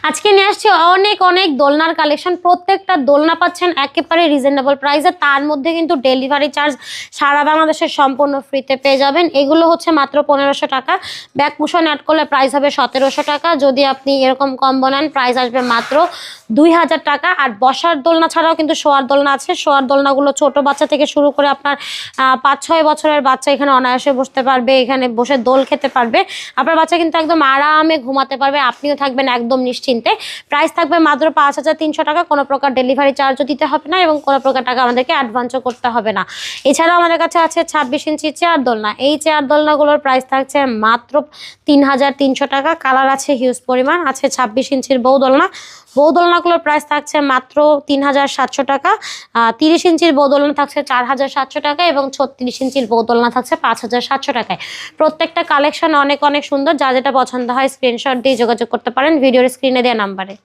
আজকে নিয়ে আসছি অনেক অনেক দোলনার কালেকশন। প্রত্যেকটা দোলনা পাচ্ছেন একেবারে রিজনেবল প্রাইসে, তার মধ্যে কিন্তু ডেলিভারি চার্জ সারা বাংলাদেশের সম্পূর্ণ ফ্রিতে পেয়ে যাবেন। এগুলো হচ্ছে মাত্র 1500 টাকা, ব্যাক কুশন অ্যাড করলে প্রাইস হবে 1700 টাকা। যদি আপনি এরকম কম্বো নেন প্রাইস আসবে মাত্র 2000 টাকা। আর বসার দোলনা ছাড়াও কিন্তু শোয়ার দোলনা আছে। শোয়ার দোলনাগুলো ছোট বাচ্চা থেকে শুরু করে আপনার 5-6 বছরের বাচ্চা এখানে অনায়াসে বসতে পারবে, এখানে বসে দোল খেতে পারবে। আপনার বাচ্চা কিন্তু একদম আরামে ঘুমাতে পারবে, আপনিও থাকবেন একদম নিশ্চিন্তে। প্রাইস থাকবে মাত্র 5300 টাকা। কোনো প্রকার ডেলিভারি চার্জও দিতে হবে না এবং কোনো প্রকার টাকা আমাদেরকে অ্যাডভান্সও করতে হবে না। এছাড়াও আমাদের কাছে আছে 26 ইঞ্চি চেয়ার দোলনা। এই চেয়ার দোলনাগুলোর প্রাইস থাকছে মাত্র 3300 টাকা। কালার আছে হিউজ পরিমাণ। আছে 26 ইঞ্চির বউ দোলনা। বউ দোলনাগুলোর প্রাইস থাকছে মাত্র 3700 টাকা। 30 ইঞ্চির বউ দোলনা থাকছে 4700 টাকা এবং 36 ইঞ্চির বউ দোলনা থাকছে 5700 টাকায়। প্রত্যেকটা কালেকশন অনেক অনেক সুন্দর। যা যেটা পছন্দ হয় স্ক্রিনশট দিয়ে যোগাযোগ করতে পারেন ভিডিওর স্ক্রিনে দেওয়া নাম্বারে।